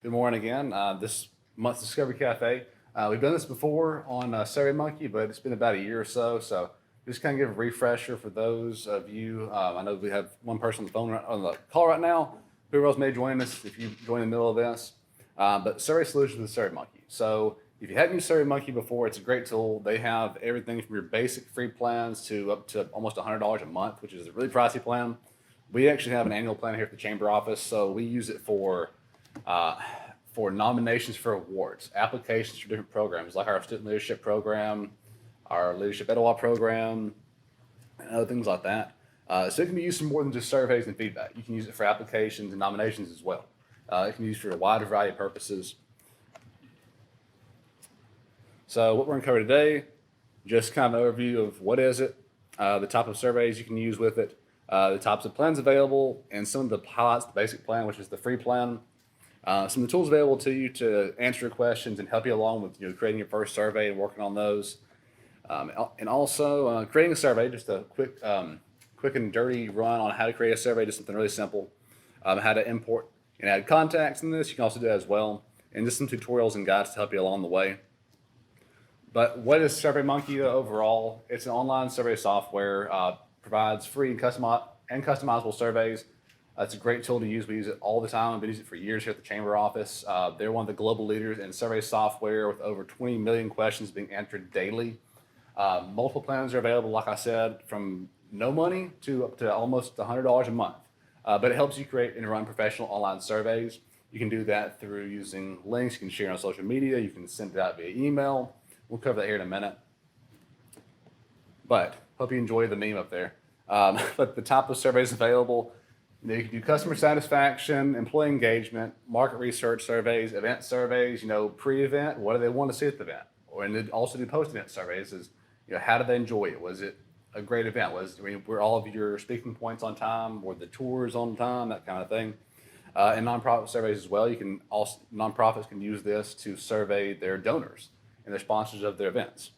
Good morning again. This month's Discovery Cafe. We've done this before on SurveyMonkey, but it's been about a year or so. So just kind of give a refresher for those of you. I know we have one person on the phone on the call right now. Whoever else may join us if you join in the middle of this. But Survey Solutions with SurveyMonkey. So if you haven't used SurveyMonkey before, it's a great tool. They have everything from your basic free plans to up to almost $100 a month, which is a really pricey plan. We actually have an annual plan here at the chamber office, so we use it for nominations for awards, applications for different programs, like our student leadership program, our leadership Etowah program, and other things like that. So it can be used for more than just surveys and feedback. You can use it for applications and nominations as well. It can be used for a wide variety of purposes. So what we're going to cover today, just kind of an overview of what is it, the type of surveys you can use with it, the types of plans available, and some of the highlights of the basic plan, which is the free plan. Some of the tools available to you to answer your questions and help you along with creating your first survey and working on those. And also creating a survey, just a quick and dirty run on how to create a survey, just something really simple. How to import and add contacts in this, you can also do that as well. And just some tutorials and guides to help you along the way. But what is SurveyMonkey overall? It's an online survey software, provides free and customizable surveys. It's a great tool to use. We use it all the time. We've used it for years here at the chamber office. They're one of the global leaders in survey software with over 20 million questions being answered daily. Multiple plans are available, like I said, from no money to up to almost $100 a month. But it helps you create and run professional online surveys. You can do that through using links. You can share on social media. You can send it out via email. We'll cover that here in a minute. But hope you enjoy the meme up there. But the type of surveys available, you can do customer satisfaction, employee engagement, market research surveys, event surveys, pre-event, what do they want to see at the event? And then also do post-event surveys is, how did they enjoy it? Was it a great event? Were all of your speaking points on time? Were the tours on time? That kind of thing. And nonprofit surveys as well. Nonprofits can use this to survey their donors and their sponsors of their events.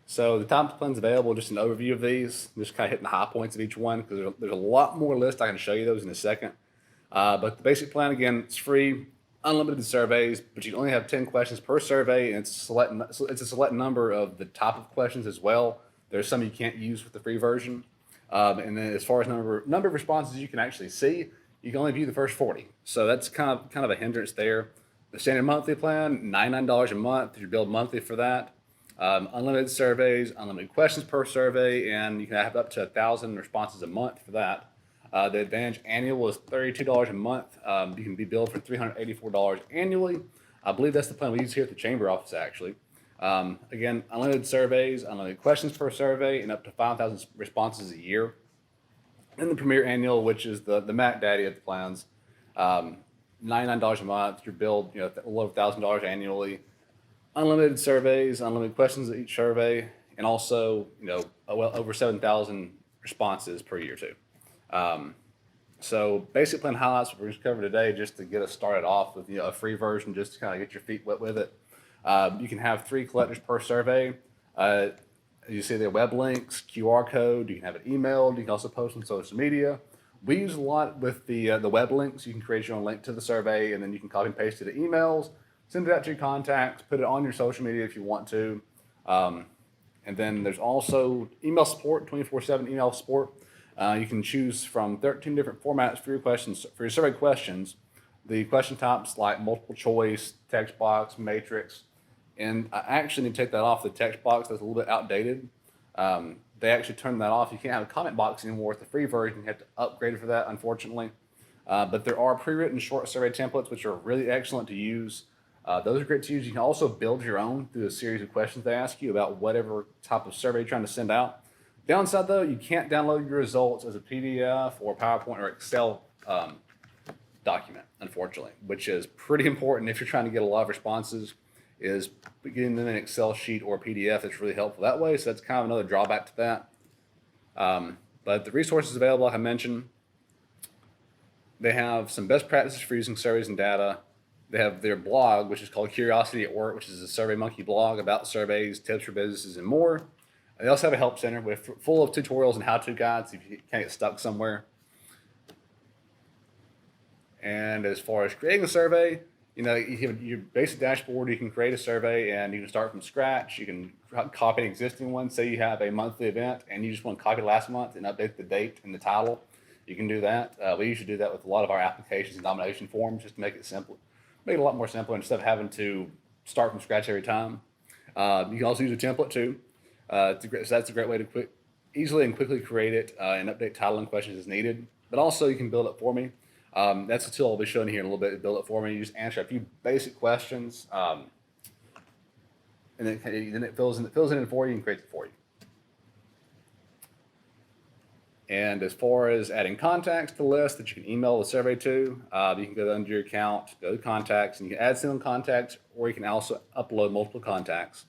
So the type of plans available, just an overview of these, just kind of hitting the high points of each one because there's a lot more list. I can show you those in a second. But the basic plan, again, it's free, unlimited surveys, but you can only have 10 questions per survey, and it's a select number of the type of questions as well. There's some you can't use with the free version. And then as far as number of responses you can actually see, you can only view the first 40. So that's kind of a hindrance there. The standard monthly plan, $99 a month. You bill monthly for that. Unlimited surveys, unlimited questions per survey, and you can have up to 1,000 responses a month for that. The Advantage Annual is $32 a month. You can be billed for $384 annually. I believe that's the plan we use here at the chamber office, actually. Again, unlimited surveys, unlimited questions per survey, and up to 5,000 responses a year. And the Premier Annual, which is the Mac Daddy of the plans, $99 a month. You're billed, a little over $1,000 annually. Unlimited surveys, unlimited questions at each survey, and also, well over 7,000 responses per year too. So basic plan highlights we're going to cover today, just to get us started off with a free version, just to kind of get your feet wet with it. You can have 3 collectors per survey. You see their web links, QR code. You can have it emailed. You can also post on social media. We use a lot with the web links. You can create your own link to the survey, and then you can copy and paste it to emails. Send it out to your contacts, put it on your social media if you want to. And then there's also email support, 24/7 email support. You can choose from 13 different formats for your questions, for your survey questions. The question types like multiple choice, text box, matrix. And I actually need to take that off the text box. That's a little bit outdated. They actually turned that off. You can't have a comment box anymore with the free version. You have to upgrade it for that, unfortunately. But there are pre-written short survey templates, which are really excellent to use. Those are great to use. You can also build your own through a series of questions they ask you about whatever type of survey you're trying to send out. Downside though, you can't download your results as a PDF or PowerPoint or Excel document, unfortunately, which is pretty important if you're trying to get a lot of responses, is getting them in an Excel sheet or PDF. That's really helpful that way. So that's kind of another drawback to that. But the resources available, like I mentioned, they have some best practices for using surveys and data. They have their blog, which is called Curiosity at Work, which is a SurveyMonkey blog about surveys, tips for businesses, and more. They also have a help center full of tutorials and how-to guides if you can't get stuck somewhere. And as far as creating a survey, you have your basic dashboard. You can create a survey and you can start from scratch. You can copy an existing one. Say you have a monthly event and you just want to copy last month and update the date and the title. You can do that. We usually do that with a lot of our applications and nomination forms just to make it simple, make it a lot more simple instead of having to start from scratch every time. You can also use a template too. So that's a great way to easily and quickly create it and update title and questions as needed. But also you can build it for me. That's the tool I'll be showing you here in a little bit. Build it for me. You just answer a few basic questions, and then it fills it in for you and creates it for you. And as far as adding contacts to the list that you can email the survey to, you can go under your account, go to contacts, and you can add single contacts, or you can also upload multiple contacts.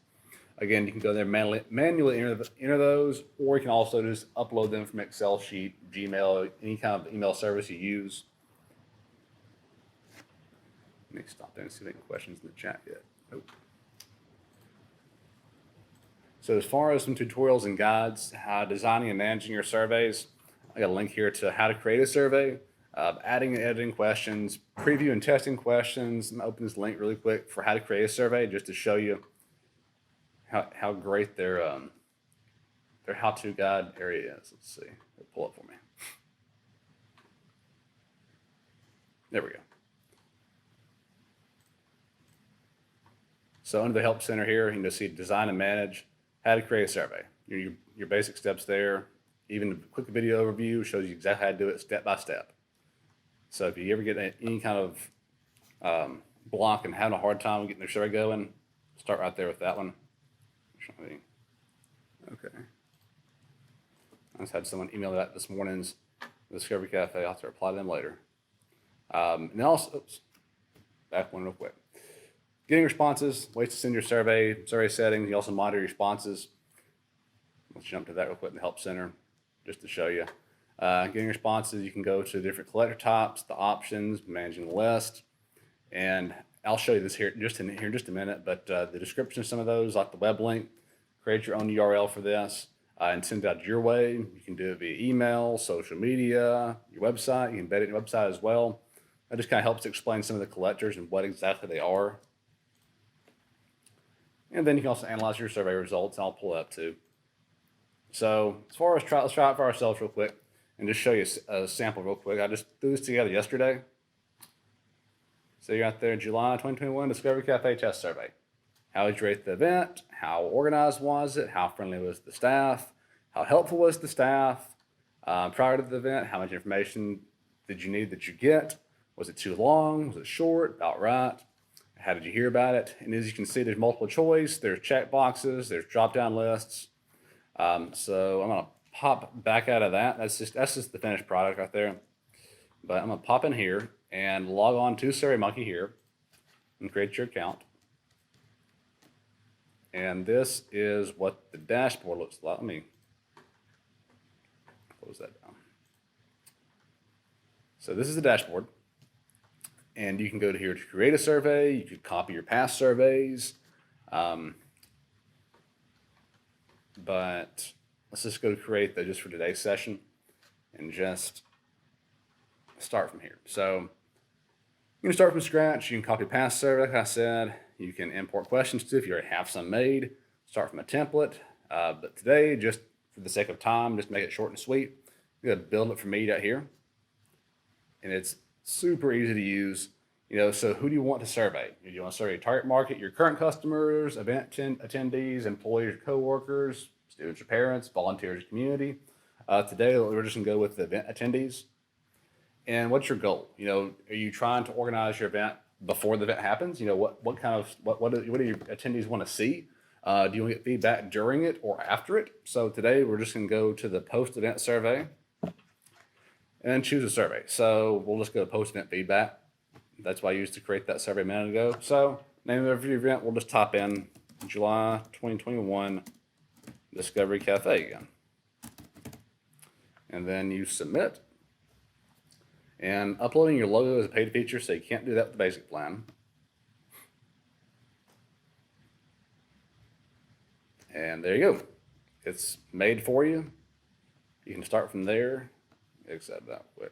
Again, you can go there manually enter those, or you can also just upload them from Excel sheet, Gmail, any kind of email service you use. Let me stop there and see if any questions in the chat yet. Nope. So as far as some tutorials and guides, how designing and managing your surveys, I got a link here to how to create a survey, adding and editing questions, preview and testing questions. I'm gonna open this link really quick for how to create a survey just to show you how great their how-to guide area is. Let's see. Pull up for me. There we go. So under the Help Center here, you can just see Design and Manage, how to create a survey. Your basic steps there. Even a quick video overview shows you exactly how to do it step by step. So if you ever get any kind of block and having a hard time getting the survey going, start right there with that one. Okay. I just had someone email that this morning's Discovery Cafe. I'll have to reply to them later. And then also, oops, back one real quick. Getting responses, ways to send your survey settings. You also monitor your responses. Let's jump to that real quick in the Help Center just to show you. Getting responses, you can go to different collector types, the options, managing the list. And I'll show you this here in just a minute, but the description of some of those, like the web link, create your own URL for this and send it out your way. You can do it via email, social media, your website. You can embed it in your website as well. That just kind of helps to explain some of the collectors and what exactly they are. And then you can also analyze your survey results, and I'll pull it up too. So as far as let's try it for ourselves real quick and just show you a sample real quick. I just threw this together yesterday. So you're out there, July 2021 Discovery Cafe Test Survey. How would you rate the event? How organized was it? How friendly was the staff? How helpful was the staff? Prior to the event, how much information did you need that you get? Was it too long? Was it short? About right? How did you hear about it? And as you can see, there's multiple choice. There's check boxes. There's drop-down lists. So I'm gonna pop back out of that. That's just the finished product right there. But I'm gonna pop in here and log on to SurveyMonkey here and create your account. And this is what the dashboard looks like. Let me close that down. So this is the dashboard. And you can go to here to create a survey. You could copy your past surveys. But let's just go create just for today's session and just start from here. So you can start from scratch. You can copy past survey, like I said. You can import questions too if you already have some made. Start from a template. But today, just for the sake of time, just make it short and sweet. You're gonna build it from me right here. And it's super easy to use. So who do you want to survey? Do you want to survey your target market, your current customers, event attendees, employees, coworkers, students or parents, volunteers, community? Today, we're just gonna go with the event attendees. And what's your goal? Are you trying to organize your event before the event happens? What do your attendees want to see? Do you want to get feedback during it or after it? So today, we're just gonna go to the post-event survey and choose a survey. So we'll just go to post-event feedback. That's what I used to create that survey a minute ago. So name of your event, we'll just type in July 2021 Discovery Cafe again. And then you submit. And uploading your logo is a paid feature, so you can't do that with the basic plan. And there you go. It's made for you. You can start from there. Except that quick.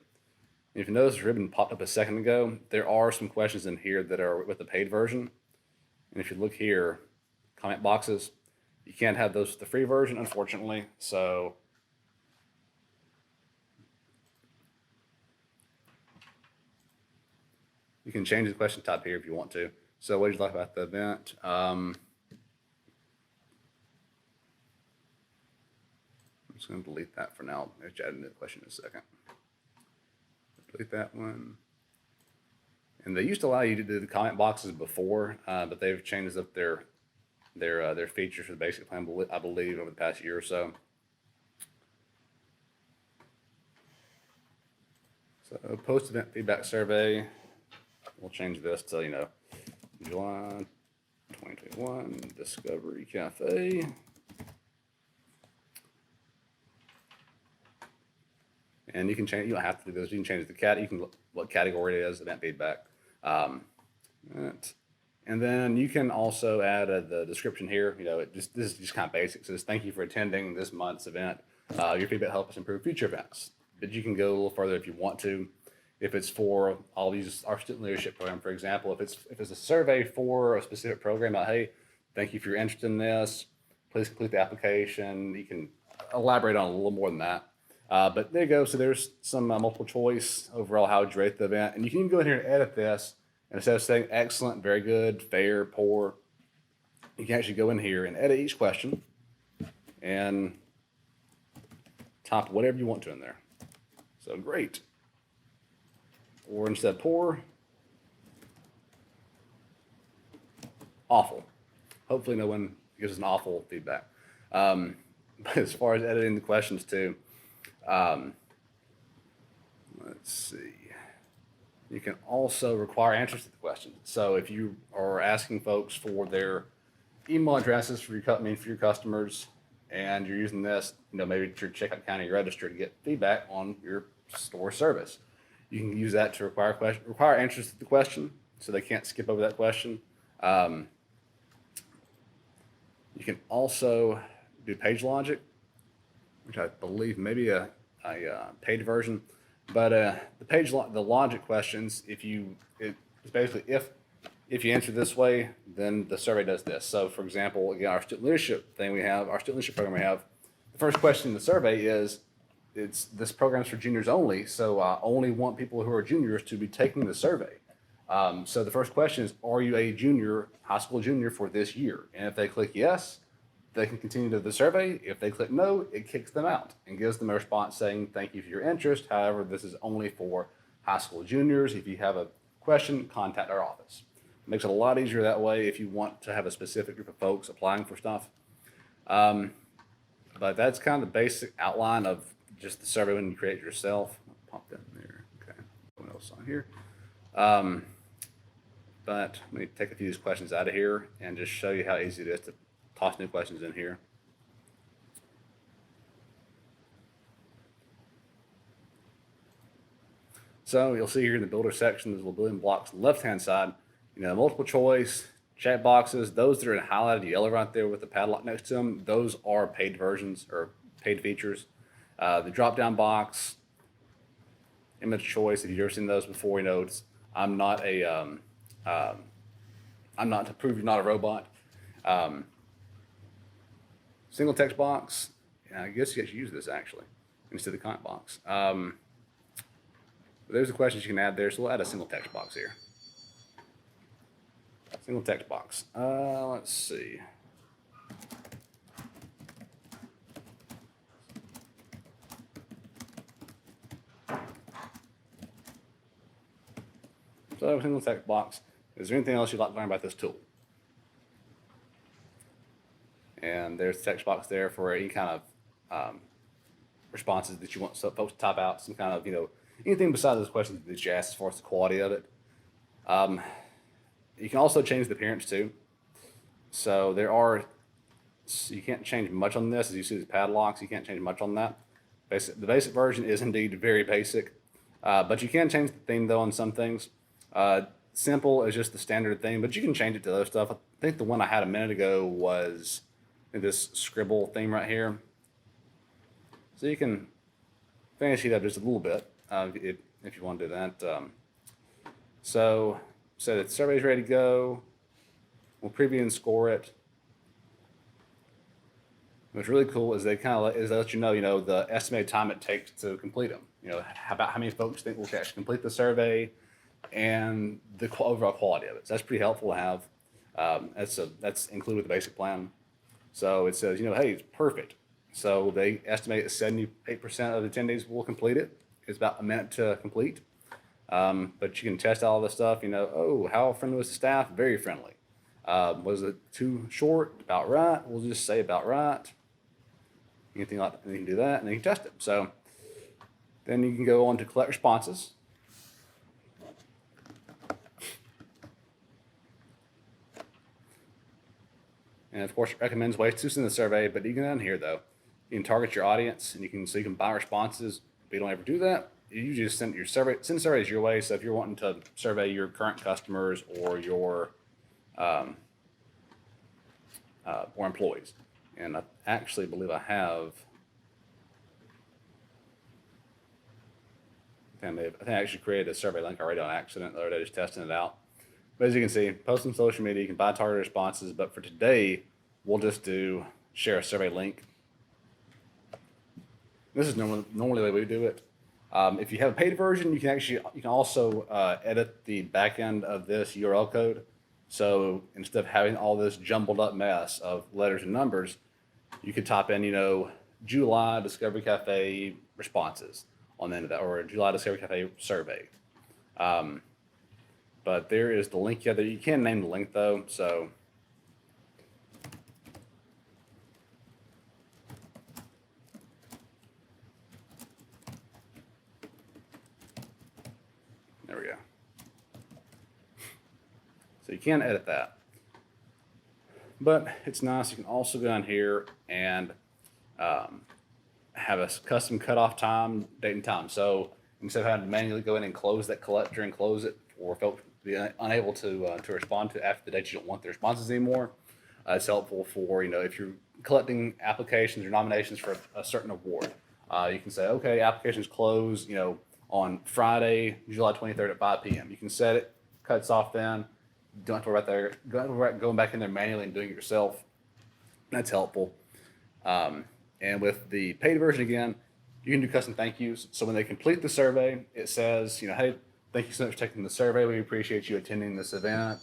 If you notice, the ribbon popped up a second ago. There are some questions in here that are with the paid version. And if you look here, comment boxes, you can't have those with the free version, unfortunately. So you can change the question type here if you want to. So what did you like about the event? I'm just going to delete that for now. I'll add a new question in a second. Delete that one. And they used to allow you to do the comment boxes before, but they've changed up their features for the basic plan, I believe, over the past year or so. So post-event feedback survey. We'll change this to, July 2021 Discovery Cafe. And you can change. You don't have to do this. You can change you can look what category it is, event feedback. And then you can also add the description here. This is just kind of basic. It says, thank you for attending this month's event. Your feedback helps us improve future events. But you can go a little further if you want to. If it's for our student leadership program, for example, if it's a survey for a specific program, hey, thank you for your interest in this. Please complete the application. You can elaborate on a little more than that. But there you go. So there's some multiple choice overall how to rate the event. And you can even go in here and edit this. And instead of saying excellent, very good, fair, poor, you can actually go in here and edit each question and type whatever you want to in there. So great. Or instead of poor, awful. Hopefully no one gives us an awful feedback. But as far as editing the questions too, let's see. You can also require answers to the questions. So if you are asking folks for their email addresses for your customers, and you're using this, maybe to your checkout county register to get feedback on your store service, you can use that to require answers to the question, so they can't skip over that question. You can also do page logic, which I believe maybe a paid version. But the logic questions, it's basically if you answer this way, then the survey does this. So for example, again, our student leadership program we have, the first question in the survey is, this program's for juniors only, so I only want people who are juniors to be taking the survey. So the first question is, are you a junior, high school junior for this year? And if they click yes, they can continue to the survey. If they click no, it kicks them out and gives them a response saying, thank you for your interest. However, this is only for high school juniors. If you have a question, contact our office. It makes it a lot easier that way if you want to have a specific group of folks applying for stuff. But that's kind of the basic outline of just the survey when you create it yourself. I'll pop that in there. Okay. What else on here? But let me take a few of these questions out of here and just show you how easy it is to toss new questions in here. So you'll see here in the builder section, there's little building blocks on the left-hand side, multiple choice, chat boxes, those that are in highlighted yellow right there with the padlock next to them, those are paid versions or paid features. The drop-down box, image choice, if you've ever seen those before, I'm not to prove you're not a robot. Single text box, I guess you should use this actually instead of the comment box. There's the questions you can add there, so we'll add a single text box here. Single text box. Let's see. So single text box. Is there anything else you'd like to learn about this tool? And there's the text box there for any kind of responses that you want folks to type out, some kind of, anything besides those questions that you ask as far as the quality of it. You can also change the appearance too. So you can't change much on this. As you see the padlocks, you can't change much on that. The basic version is indeed very basic, but you can change the theme though on some things. Simple is just the standard theme, but you can change it to other stuff. I think the one I had a minute ago was this scribble theme right here. So you can fancy it up just a little bit. if you want to do that. So the survey's ready to go. We'll preview and score it. What's really cool is they let you know, the estimated time it takes to complete them. About how many folks think will actually complete the survey, and the overall quality of it. So that's pretty helpful to have. That's included with the basic plan. So it says, hey, it's perfect. So they estimate that 78% of the attendees will complete it. It's about a minute to complete. But you can test all this stuff. How friendly was the staff? Very friendly. Was it too short? About right. We'll just say about right. Anything like that, you can do that, and then you can test it. So then you can go on to collect responses. And of course, it recommends ways to send the survey, but you can down here though, you can target your audience, and you can buy responses. If you don't ever do that, you just send surveys your way. So if you're wanting to survey your current customers or your or employees, and I actually believe I have. I think I actually created a survey link already on accident the other day, just testing it out. But as you can see, post on social media, you can buy targeted responses. But for today, we'll just share a survey link. This is normally the way we do it. If you have a paid version, you can also edit the back end of this URL code. So instead of having all this jumbled up mess of letters and numbers, you could type in, July Discovery Cafe responses on the end of that, or July Discovery Cafe survey. But there is the link here. You can name the link though. So there we go. So you can edit that. But it's nice. You can also go down here and have a custom cutoff time, date and time. So instead of having to manually go in and close that collector and close it, or folks be unable to respond to after the date you don't want the responses anymore, it's helpful for if you're collecting applications or nominations for a certain award. You can say, okay, applications close on Friday, July 23rd at 5 p.m. You can set it, cuts off then. Don't have to worry about going back in there manually and doing it yourself. That's helpful. And with the paid version again, you can do custom thank yous. So when they complete the survey, it says, hey, thank you so much for taking the survey. We appreciate you attending this event.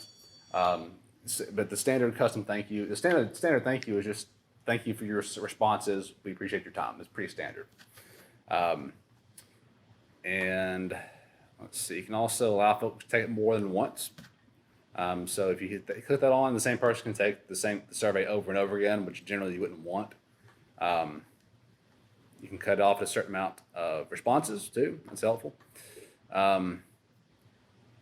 But the standard custom thank you, the standard thank you is just thank you for your responses. We appreciate your time. It's pretty standard. And let's see, you can also allow folks to take it more than once. So if you click that on, the same person can take the survey over and over again, which generally you wouldn't want. You can cut off a certain amount of responses too. That's helpful. And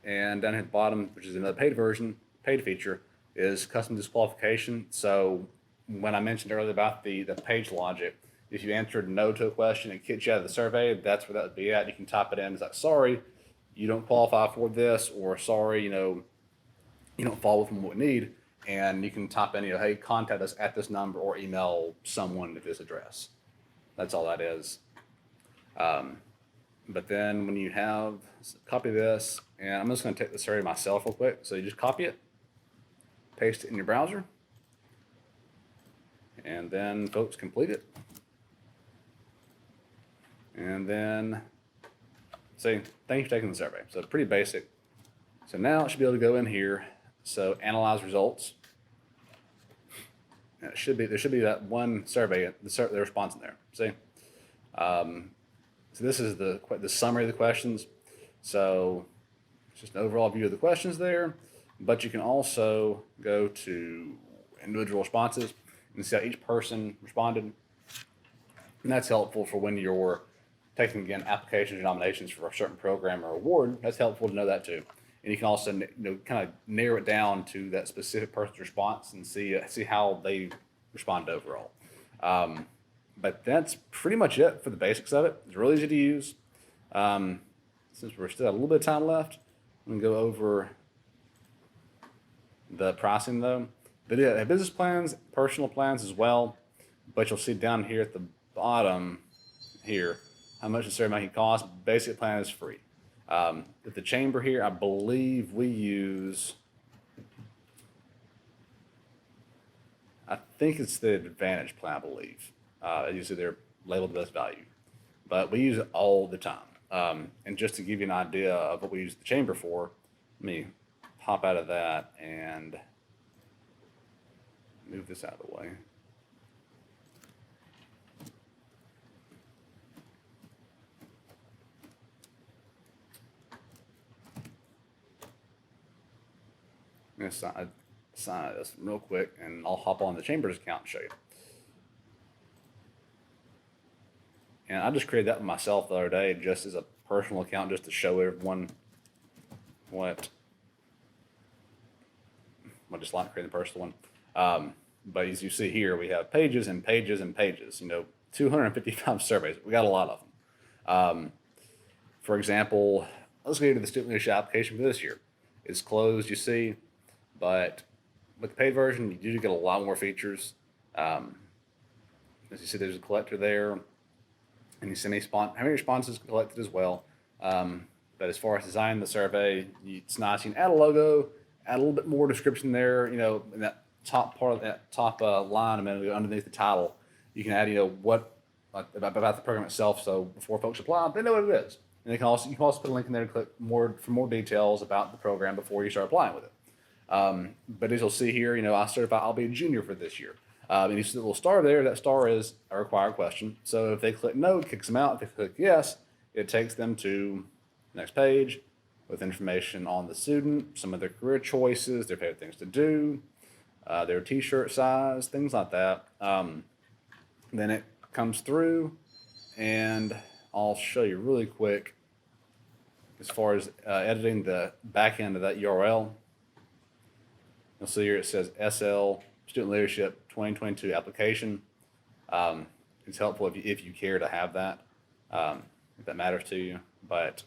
down here at the bottom, which is another paid feature, is custom disqualification. So when I mentioned earlier about the page logic, if you answered no to a question and kicked you out of the survey, that's where that would be at. You can type it in. It's like, sorry, you don't qualify for this, or sorry, you don't fall within what we need. And you can type in, hey, contact us at this number, or email someone at this address. That's all that is. But then when you copy this, and I'm just going to take the survey myself real quick. So you just copy it, paste it in your browser, and then folks complete it. And then say, thank you for taking the survey. So it's pretty basic. So now it should be able to go in here. So analyze results. And there should be that one survey, the response in there. See? So this is the summary of the questions. So it's just an overall view of the questions there. But you can also go to individual responses and see how each person responded. And that's helpful for when you're taking, again, applications or nominations for a certain program or award. That's helpful to know that too. And you can also kind of narrow it down to that specific person's response and see how they responded overall. But that's pretty much it for the basics of it. It's really easy to use. Since we're still got a little bit of time left, I'm going to go over the pricing though. But yeah, they have business plans, personal plans as well. But you'll see down here at the bottom here how much the SurveyMonkey costs. Basic plan is free. At the chamber here, I believe we use, I think it's the Advantage plan, I believe. Usually they're labeled the best value, but we use it all the time. And just to give you an idea of what we use the chamber for, let me pop out of that and move this out of the way. I'm going to sign this real quick, and I'll hop on the Chambers account and show you. And I just created that myself the other day just as a personal account, just to show everyone what I just like creating a personal one. But as you see here, we have pages and pages and pages, 255 surveys. We got a lot of them. For example, let's go to the student leadership application for this year. It's closed, you see, but with the paid version, you do get a lot more features. As you see, there's a collector there, and you see how many responses collected as well. But as far as designing the survey, it's nice. You can add a logo, add a little bit more description there, in that top part of that top line, and then underneath the title, you can add, what about the program itself. So before folks apply, they know what it is. And you can also put a link in there to click for more details about the program before you start applying with it. But as you'll see here, I'll be a junior for this year. And you see the little star there. That star is a required question. So if they click no, it kicks them out. If they click yes, it takes them to the next page with information on the student, some of their career choices, their favorite things to do, their t-shirt size, things like that. Then it comes through, and I'll show you really quick as far as editing the back end of that URL. You'll see here it says SL Student Leadership 2022 application. It's helpful if you care to have that, if that matters to you. But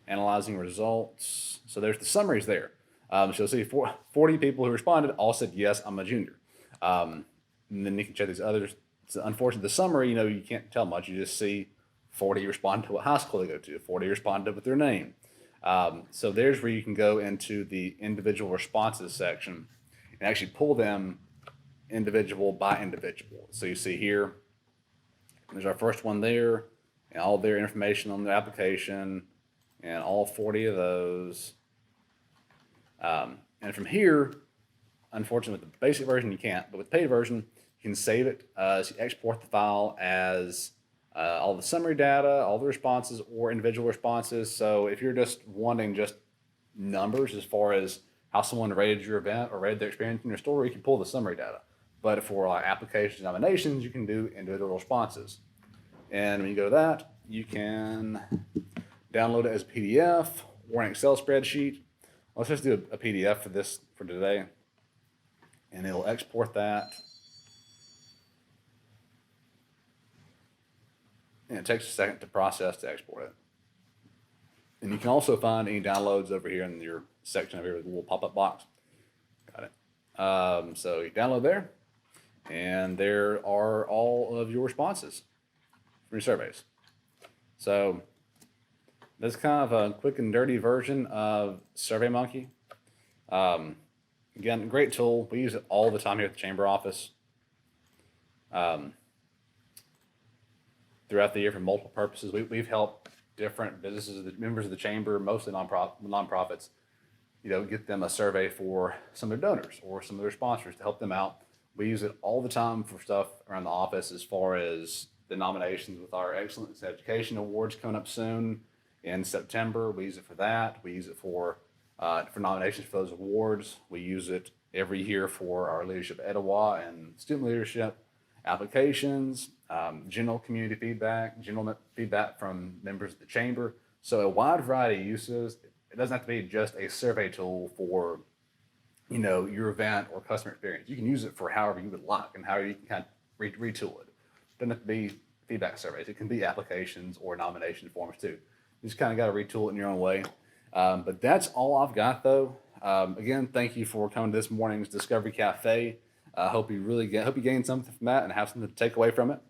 analyzing results, so there's the summaries there. So you'll see 40 people who responded all said, yes, I'm a junior. And then you can check these others. So unfortunately, the summary, you can't tell much. You just see 40 respond to what high school they go to, 40 responded with their name. So there's where you can go into the individual responses section and actually pull them individual by individual. So you see here, there's our first one there, and all their information on their application, and all 40 of those. And from here, unfortunately, with the basic version you can't, but with the paid version, you can save it. So you export the file as all the summary data, all the responses, or individual responses. So if you're just wanting just numbers as far as how someone rated your event or rated their experience in your story, you can pull the summary data. But for application nominations, you can do individual responses. And when you go to that, you can download it as a PDF or an Excel spreadsheet. Let's just do a PDF for today, and it'll export that. And it takes a second to process to export it. And you can also find any downloads over here in your section over here with a little pop-up box. Got it. So you download there, and there are all of your responses from your surveys. So that's kind of a quick and dirty version of SurveyMonkey. Again, great tool. We use it all the time here at the Chamber office. Throughout the year for multiple purposes. We've helped different businesses, members of the Chamber, mostly nonprofits, get them a survey for some of their donors or some of their sponsors to help them out. We use it all the time for stuff around the office as far as the nominations with our Excellence in Education Awards coming up soon in September. We use it for that. We use it for nominations for those awards. We use it every year for our Leadership at Etowah and student leadership applications, general community feedback, general feedback from members of the Chamber. So a wide variety of uses. It doesn't have to be just a survey tool for, your event or customer experience. You can use it for however you would like and however you can kind of retool it. It doesn't have to be feedback surveys. It can be applications or nomination forms too. You just kind of got to retool it in your own way. But that's all I've got though. Again, thank you for coming to this morning's Discovery Cafe. I hope you gained something from that and have something to take away from it.